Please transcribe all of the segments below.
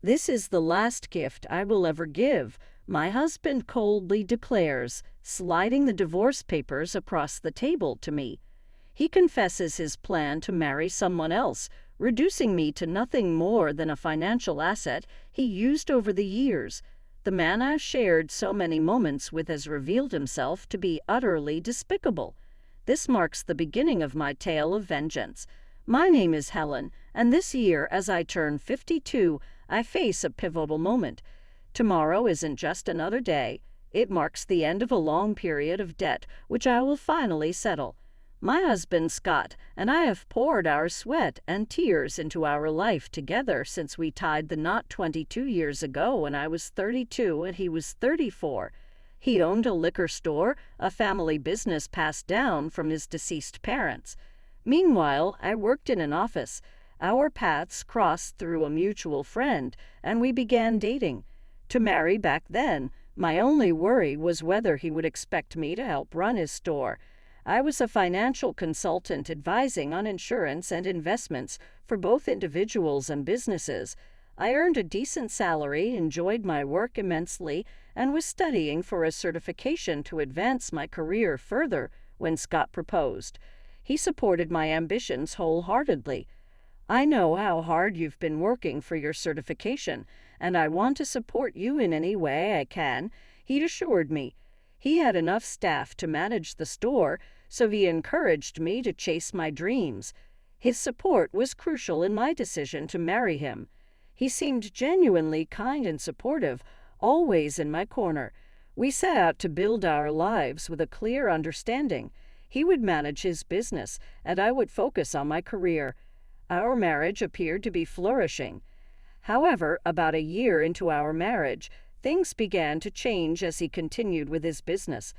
"This is the last gift I will ever give," my husband coldly declares, sliding the divorce papers across the table to me. He confesses his plan to marry someone else, reducing me to nothing more than a financial asset he used over the years. The man I've shared so many moments with has revealed himself to be utterly despicable. This marks the beginning of my tale of vengeance. My name is Helen, and this year, as I turn 52, I face a pivotal moment. Tomorrow isn't just another day. It marks the end of a long period of debt, which I will finally settle. My husband, Scott, and I have poured our sweat and tears into our life together since we tied the knot 22 years ago when I was 32 and he was 34. He owned a liquor store, a family business passed down from his deceased parents. Meanwhile, I worked in an office. Our paths crossed through a mutual friend, and we began dating. To marry back then, my only worry was whether he would expect me to help run his store. I was a financial consultant advising on insurance and investments for both individuals and businesses. I earned a decent salary, enjoyed my work immensely, and was studying for a certification to advance my career further when Scott proposed. He supported my ambitions wholeheartedly. "I know how hard you've been working for your certification, and I want to support you in any way I can," he assured me. He had enough staff to manage the store, so he encouraged me to chase my dreams. His support was crucial in my decision to marry him. He seemed genuinely kind and supportive, always in my corner. We set out to build our lives with a clear understanding. He would manage his business, and I would focus on my career. Our marriage appeared to be flourishing. However, about a year into our marriage, things began to change as he continued with his business.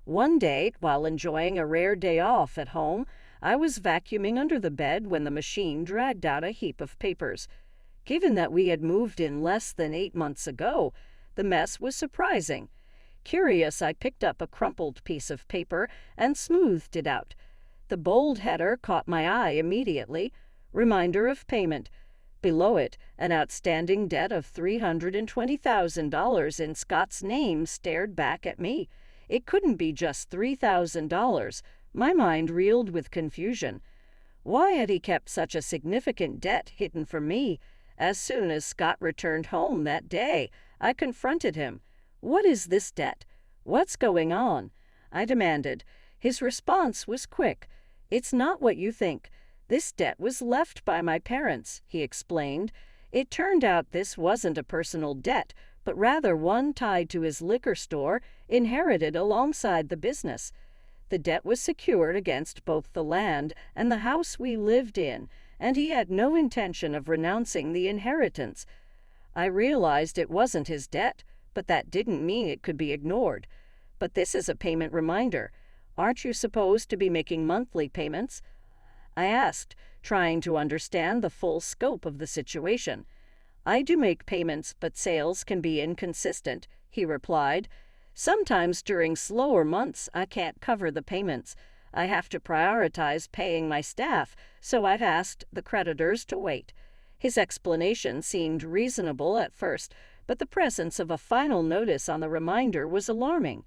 One day, while enjoying a rare day off at home, I was vacuuming under the bed when the machine dragged out a heap of papers. Given that we had moved in less than 8 months ago, the mess was surprising. Curious, I picked up a crumpled piece of paper and smoothed it out. The bold header caught my eye immediately. Reminder of payment. Below it, an outstanding debt of $320,000 in Scott's name stared back at me. It couldn't be just $3,000. My mind reeled with confusion. Why had he kept such a significant debt hidden from me? As soon as Scott returned home that day, I confronted him. "What is this debt? What's going on?" I demanded. His response was quick. "It's not what you think. This debt was left by my parents," he explained. It turned out this wasn't a personal debt, but rather one tied to his liquor store, inherited alongside the business. The debt was secured against both the land and the house we lived in, and he had no intention of renouncing the inheritance. I realized it wasn't his debt, but that didn't mean it could be ignored. "But this is a payment reminder. Aren't you supposed to be making monthly payments?" I asked, trying to understand the full scope of the situation. "I do make payments, but sales can be inconsistent," he replied. "Sometimes during slower months, I can't cover the payments. I have to prioritize paying my staff, so I've asked the creditors to wait." His explanation seemed reasonable at first, but the presence of a final notice on the reminder was alarming.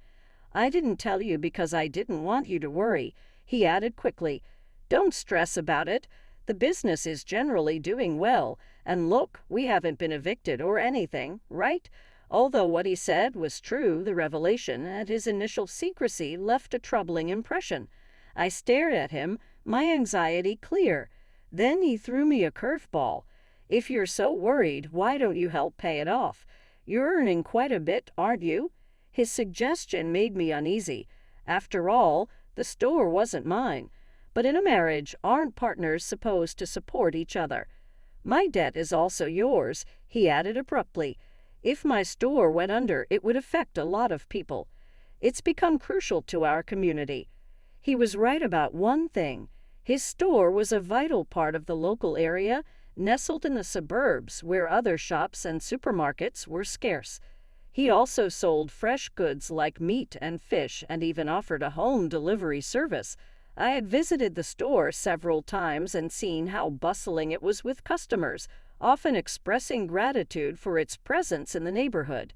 "I didn't tell you because I didn't want you to worry," he added quickly. "Don't stress about it. The business is generally doing well, and look, we haven't been evicted or anything, right?" Although what he said was true, the revelation and his initial secrecy left a troubling impression. I stared at him, my anxiety clear. Then he threw me a curveball. "If you're so worried, why don't you help pay it off? You're earning quite a bit, aren't you?" His suggestion made me uneasy. After all, the store wasn't mine. But in a marriage, aren't partners supposed to support each other? "My debt is also yours," he added abruptly. "If my store went under, it would affect a lot of people. It's become crucial to our community." He was right about one thing. His store was a vital part of the local area, nestled in the suburbs where other shops and supermarkets were scarce. He also sold fresh goods like meat and fish and even offered a home delivery service. I had visited the store several times and seen how bustling it was with customers, often expressing gratitude for its presence in the neighborhood.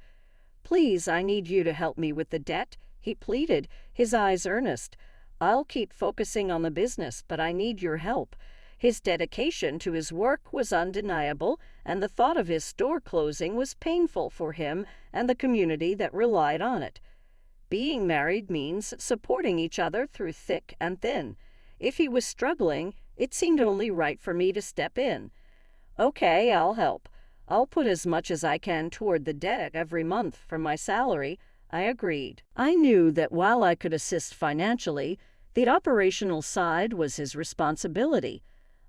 "Please, I need you to help me with the debt," he pleaded, his eyes earnest. "I'll keep focusing on the business, but I need your help." His dedication to his work was undeniable, and the thought of his store closing was painful for him and the community that relied on it. Being married means supporting each other through thick and thin. If he was struggling, it seemed only right for me to step in. "Okay, I'll help. I'll put as much as I can toward the debt every month from my salary," I agreed. I knew that while I could assist financially, the operational side was his responsibility.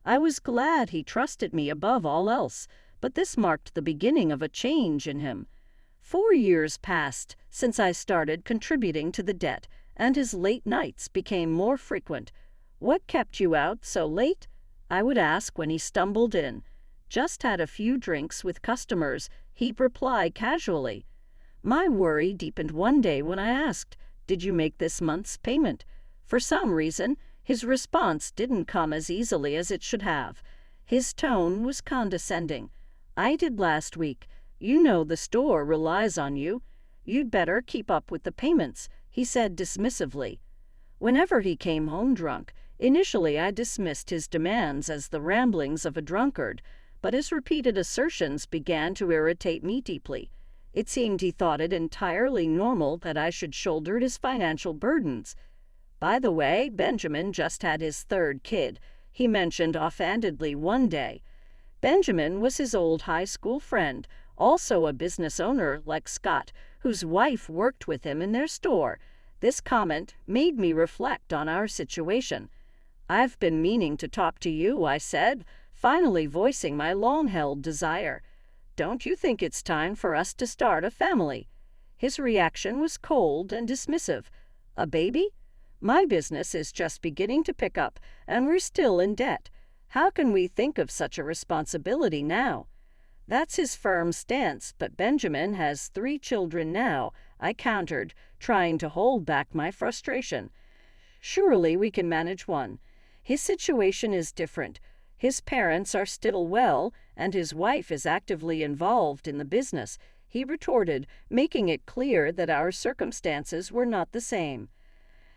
I was glad he trusted me above all else, but this marked the beginning of a change in him. 4 years passed since I started contributing to the debt, and his late nights became more frequent. "What kept you out so late?" I would ask when he stumbled in. "Just had a few drinks with customers," he'd reply casually. My worry deepened one day when I asked, "Did you make this month's payment?" For some reason, his response didn't come as easily as it should have. His tone was condescending. "I did last week. You know the store relies on you. You'd better keep up with the payments," he said dismissively. Whenever he came home drunk, initially I dismissed his demands as the ramblings of a drunkard, but his repeated assertions began to irritate me deeply. It seemed he thought it entirely normal that I should shoulder his financial burdens. "By the way, Benjamin just had his 3rd kid," he mentioned offhandedly one day. Benjamin was his old high school friend, also a business owner like Scott, whose wife worked with him in their store. This comment made me reflect on our situation. "I've been meaning to talk to you," I said, finally voicing my long-held desire. "Don't you think it's time for us to start a family?" His reaction was cold and dismissive. "A baby? My business is just beginning to pick up, and we're still in debt. How can we think of such a responsibility now?" That's his firm stance, but Benjamin has 3 children now, I countered, trying to hold back my frustration. "Surely we can manage one. His situation is different. His parents are still well, and his wife is actively involved in the business," he retorted, making it clear that our circumstances were not the same.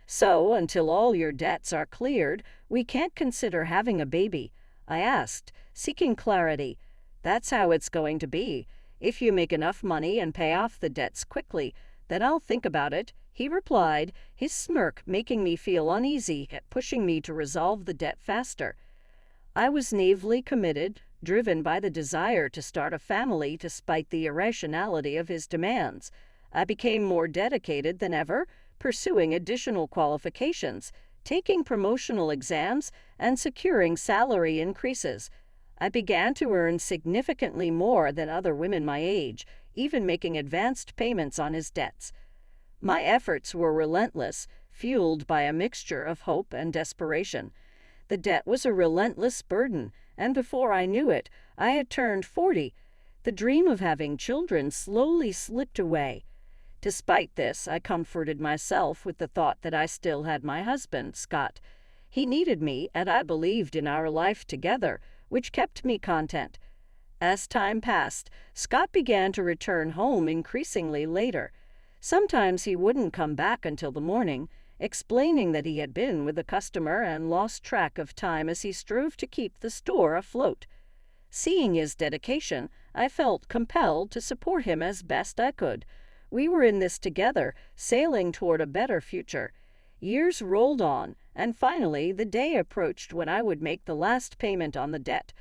"So, until all your debts are cleared, we can't consider having a baby?" I asked, seeking clarity. "That's how it's going to be. If you make enough money and pay off the debts quickly, then I'll think about it," he replied, his smirk making me feel uneasy at pushing me to resolve the debt faster. I was naively committed, driven by the desire to start a family despite the irrationality of his demands. I became more dedicated than ever, pursuing additional qualifications, taking promotional exams, and securing salary increases. I began to earn significantly more than other women my age, even making advanced payments on his debts. My efforts were relentless, fueled by a mixture of hope and desperation. The debt was a relentless burden, and before I knew it, I had turned 40. The dream of having children slowly slipped away. Despite this, I comforted myself with the thought that I still had my husband, Scott. He needed me, and I believed in our life together, which kept me content. As time passed, Scott began to return home increasingly later. Sometimes he wouldn't come back until the morning, explaining that he had been with a customer and lost track of time as he strove to keep the store afloat. Seeing his dedication, I felt compelled to support him as best I could. We were in this together, sailing toward a better future. Years rolled on, and finally the day approached when I would make the last payment on the debt.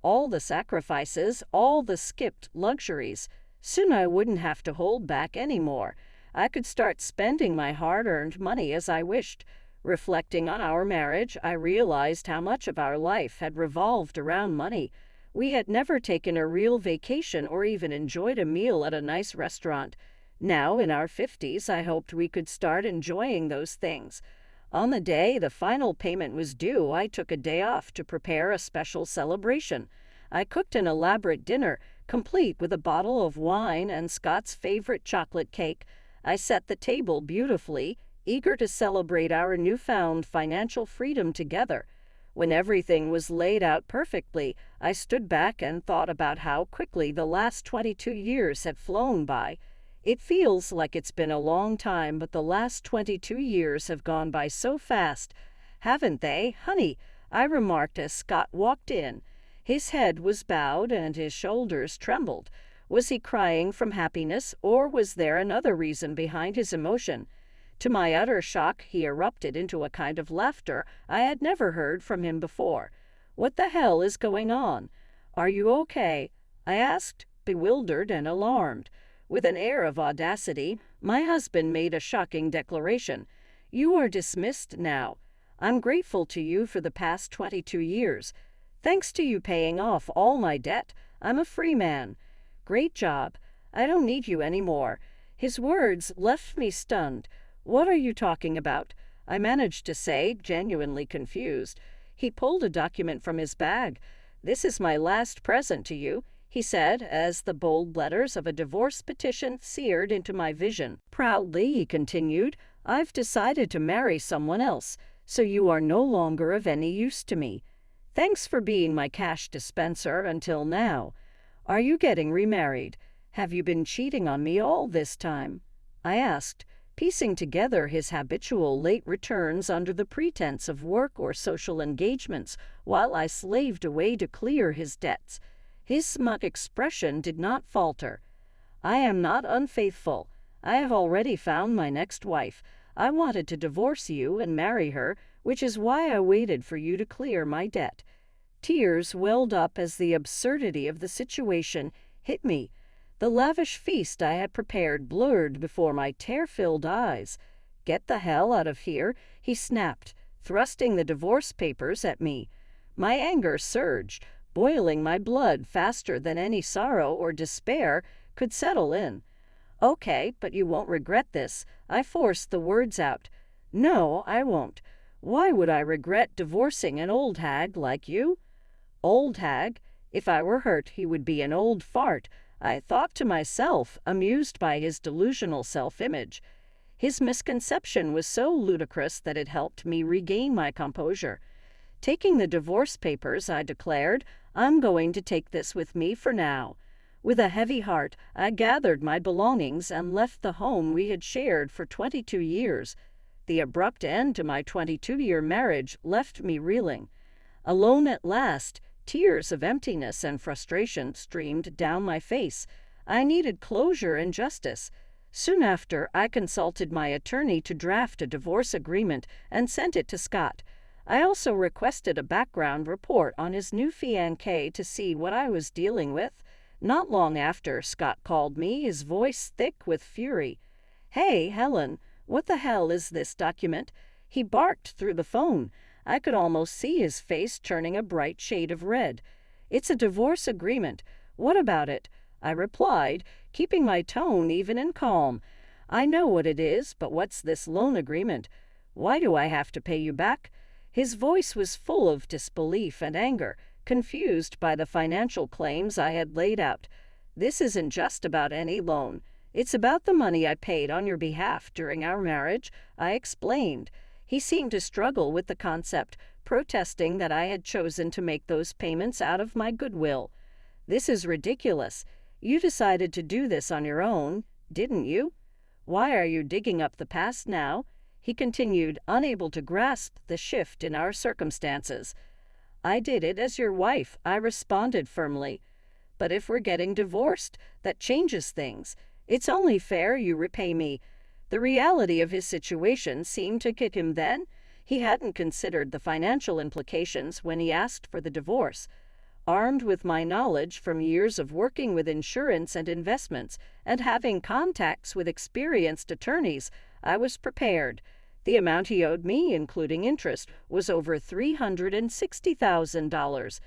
All the sacrifices, all the skipped luxuries. Soon I wouldn't have to hold back anymore. I could start spending my hard-earned money as I wished. Reflecting on our marriage, I realized how much of our life had revolved around money. We had never taken a real vacation or even enjoyed a meal at a nice restaurant. Now, in our 50s, I hoped we could start enjoying those things. On the day the final payment was due, I took a day off to prepare a special celebration. I cooked an elaborate dinner, complete with a bottle of wine and Scott's favorite chocolate cake. I set the table beautifully, eager to celebrate our newfound financial freedom together. When everything was laid out perfectly, I stood back and thought about how quickly the last 22 years had flown by. It feels like it's been a long time, but the last 22 years have gone by so fast. Haven't they, honey? I remarked as Scott walked in. His head was bowed and his shoulders trembled. Was he crying from happiness, or was there another reason behind his emotion? To my utter shock, he erupted into a kind of laughter I had never heard from him before. "What the hell is going on? Are you okay?" I asked, bewildered and alarmed. With an air of audacity, my husband made a shocking declaration. "You are dismissed now. I'm grateful to you for the past 22 years. Thanks to you paying off all my debt, I'm a free man. Great job. I don't need you anymore." His words left me stunned. "What are you talking about?" I managed to say, genuinely confused. He pulled a document from his bag. "This is my last present to you," he said, as the bold letters of a divorce petition seared into my vision. Proudly, he continued, "I've decided to marry someone else, so you are no longer of any use to me. Thanks for being my cash dispenser until now. Are you getting remarried? Have you been cheating on me all this time?" I asked, piecing together his habitual late returns under the pretense of work or social engagements while I slaved away to clear his debts. His smug expression did not falter. "I am not unfaithful. I have already found my next wife. I wanted to divorce you and marry her, which is why I waited for you to clear my debt." Tears welled up as the absurdity of the situation hit me. The lavish feast I had prepared blurred before my tear-filled eyes. "Get the hell out of here," he snapped, thrusting the divorce papers at me. My anger surged, boiling my blood faster than any sorrow or despair could settle in. "Okay, but you won't regret this." I forced the words out. "No, I won't. Why would I regret divorcing an old hag like you?" Old hag? If I were hurt, he would be an old fart, I thought to myself, amused by his delusional self-image. His misconception was so ludicrous that it helped me regain my composure. Taking the divorce papers, I declared, "I'm going to take this with me for now." With a heavy heart, I gathered my belongings and left the home we had shared for 22 years. The abrupt end to my 22-year marriage left me reeling. Alone at last, tears of emptiness and frustration streamed down my face. I needed closure and justice. Soon after, I consulted my attorney to draft a divorce agreement and sent it to Scott. I also requested a background report on his new fiancée to see what I was dealing with. Not long after, Scott called me, his voice thick with fury. "Hey, Helen, what the hell is this document?" He barked through the phone. I could almost see his face turning a bright shade of red. "It's a divorce agreement. What about it?" I replied, keeping my tone even and calm. "I know what it is, but what's this loan agreement? Why do I have to pay you back?" His voice was full of disbelief and anger, confused by the financial claims I had laid out. "This isn't just about any loan. It's about the money I paid on your behalf during our marriage," I explained. He seemed to struggle with the concept, protesting that I had chosen to make those payments out of my goodwill. "This is ridiculous. You decided to do this on your own, didn't you? Why are you digging up the past now?" he continued, unable to grasp the shift in our circumstances. "I did it as your wife," I responded firmly. "But if we're getting divorced, that changes things. It's only fair you repay me." The reality of his situation seemed to kick him then. He hadn't considered the financial implications when he asked for the divorce. Armed with my knowledge from years of working with insurance and investments and having contacts with experienced attorneys, I was prepared. The amount he owed me, including interest, was over $360,000.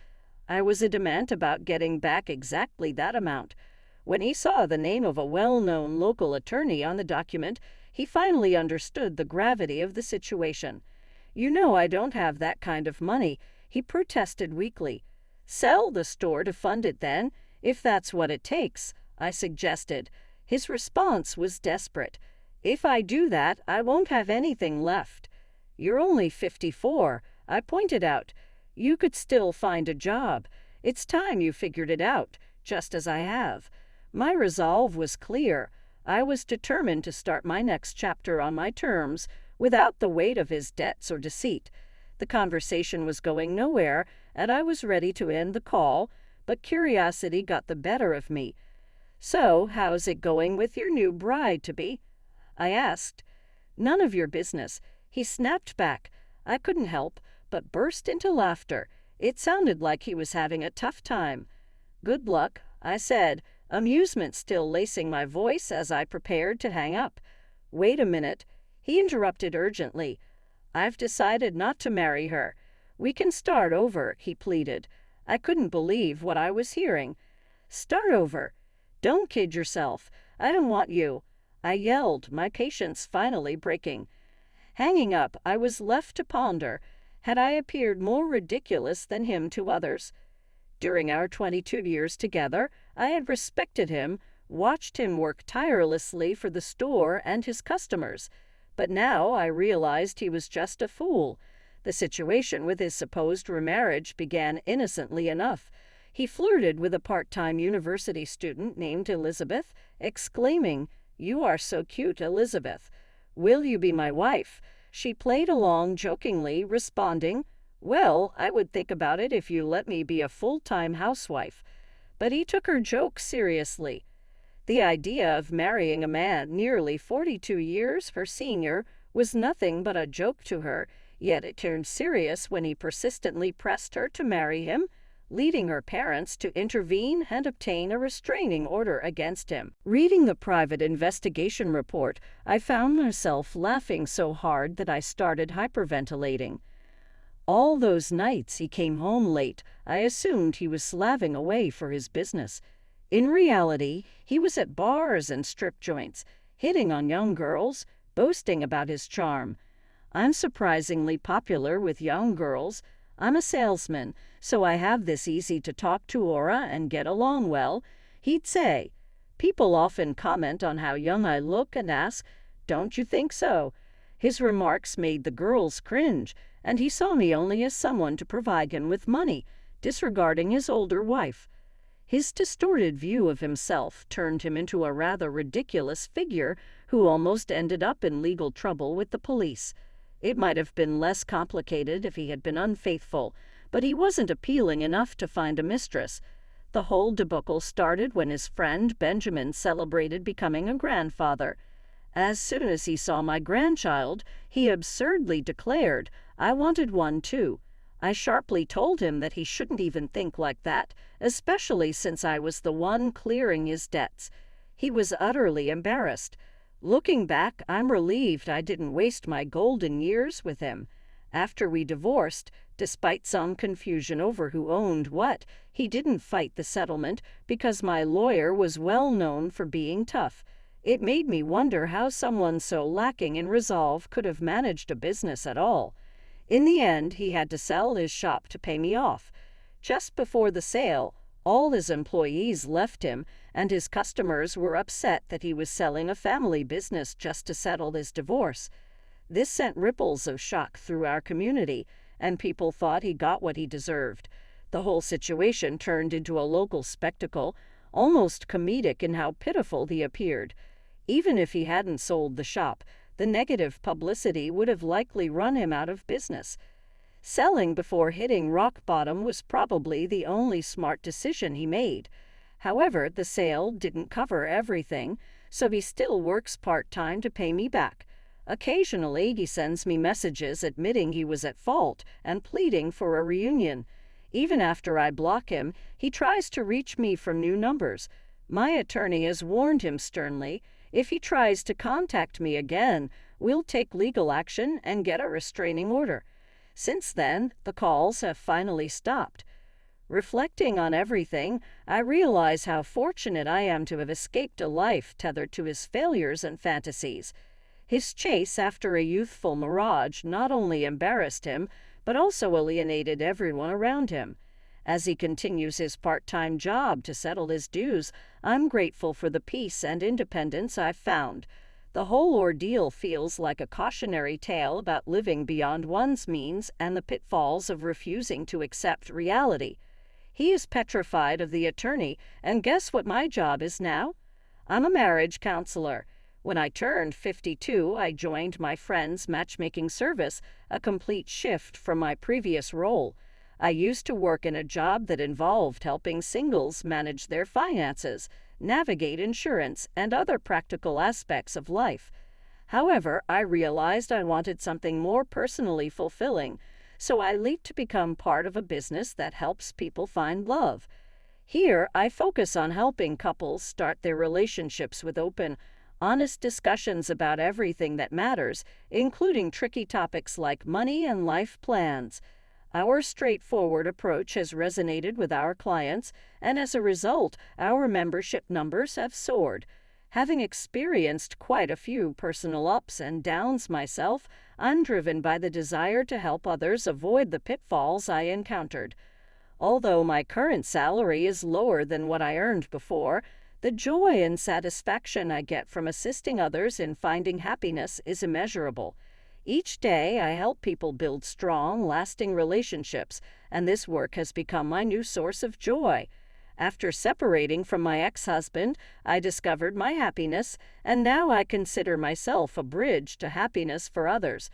I was adamant about getting back exactly that amount. When he saw the name of a well-known local attorney on the document, he finally understood the gravity of the situation. "You know I don't have that kind of money," he protested weakly. "Sell the store to fund it then, if that's what it takes," I suggested. His response was desperate. "If I do that, I won't have anything left." "You're only 54, I pointed out. You could still find a job. It's time you figured it out, just as I have. My resolve was clear. I was determined to start my next chapter on my terms, without the weight of his debts or deceit. The conversation was going nowhere, and I was ready to end the call, but curiosity got the better of me. "So, how's it going with your new bride-to-be?" I asked. "None of your business." He snapped back. I couldn't help but burst into laughter. It sounded like he was having a tough time. "Good luck," I said, amusement still lacing my voice as I prepared to hang up. "Wait a minute," he interrupted urgently. "I've decided not to marry her. We can start over," he pleaded. I couldn't believe what I was hearing. "Start over? Don't kid yourself. I don't want you," I yelled, my patience finally breaking. Hanging up, I was left to ponder. Had I appeared more ridiculous than him to others? During our 22 years together, I had respected him, watched him work tirelessly for the store and his customers. But now I realized he was just a fool. The situation with his supposed remarriage began innocently enough. He flirted with a part-time university student named Elizabeth, exclaiming, "You are so cute, Elizabeth. Will you be my wife?" She played along jokingly, responding, "Well, I would think about it if you let me be a full-time housewife." But he took her joke seriously. The idea of marrying a man nearly 42 years her senior was nothing but a joke to her, yet it turned serious when he persistently pressed her to marry him, leading her parents to intervene and obtain a restraining order against him. Reading the private investigation report, I found myself laughing so hard that I started hyperventilating. All those nights he came home late, I assumed he was slaving away for his business. In reality, he was at bars and strip joints, hitting on young girls, boasting about his charm. I'm surprisingly popular with young girls. I'm a salesman, so I have this easy-to-talk-to aura and get along well, he'd say. People often comment on how young I look and ask, "Don't you think so?" His remarks made the girls cringe, and he saw me only as someone to provide him with money, disregarding his older wife. His distorted view of himself turned him into a rather ridiculous figure who almost ended up in legal trouble with the police. It might have been less complicated if he had been unfaithful, but he wasn't appealing enough to find a mistress. The whole debacle started when his friend Benjamin celebrated becoming a grandfather. As soon as he saw my grandchild, he absurdly declared, "I wanted one too." I sharply told him that he shouldn't even think like that, especially since I was the one clearing his debts. He was utterly embarrassed. Looking back, I'm relieved I didn't waste my golden years with him. After we divorced, despite some confusion over who owned what, he didn't fight the settlement because my lawyer was well known for being tough. It made me wonder how someone so lacking in resolve could have managed a business at all. In the end, he had to sell his shop to pay me off. Just before the sale, all his employees left him, and his customers were upset that he was selling a family business just to settle his divorce. This sent ripples of shock through our community, and people thought he got what he deserved. The whole situation turned into a local spectacle, almost comedic in how pitiful he appeared. Even if he hadn't sold the shop, the negative publicity would have likely run him out of business. Selling before hitting rock bottom was probably the only smart decision he made. However, the sale didn't cover everything, so he still works part-time to pay me back. Occasionally, he sends me messages admitting he was at fault and pleading for a reunion. Even after I block him, he tries to reach me from new numbers. My attorney has warned him sternly, if he tries to contact me again, we'll take legal action and get a restraining order. Since then, the calls have finally stopped. Reflecting on everything, I realize how fortunate I am to have escaped a life tethered to his failures and fantasies. His chase after a youthful mirage not only embarrassed him, but also alienated everyone around him. As he continues his part-time job to settle his dues, I'm grateful for the peace and independence I've found. The whole ordeal feels like a cautionary tale about living beyond one's means and the pitfalls of refusing to accept reality. He is petrified of the attorney, and guess what my job is now? I'm a marriage counselor. When I turned 52, I joined my friend's matchmaking service, a complete shift from my previous role. I used to work in a job that involved helping singles manage their finances, navigate insurance, and other practical aspects of life. However, I realized I wanted something more personally fulfilling, so I leaped to become part of a business that helps people find love. Here, I focus on helping couples start their relationships with open, honest discussions about everything that matters, including tricky topics like money and life plans. Our straightforward approach has resonated with our clients, and as a result, our membership numbers have soared. Having experienced quite a few personal ups and downs myself, I'm driven by the desire to help others avoid the pitfalls I encountered. Although my current salary is lower than what I earned before, the joy and satisfaction I get from assisting others in finding happiness is immeasurable. Each day, I help people build strong, lasting relationships, and this work has become my new source of joy. After separating from my ex-husband, I discovered my happiness, and now I consider myself a bridge to happiness for others.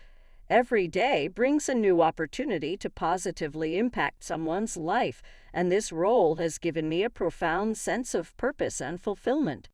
Every day brings a new opportunity to positively impact someone's life, and this role has given me a profound sense of purpose and fulfillment.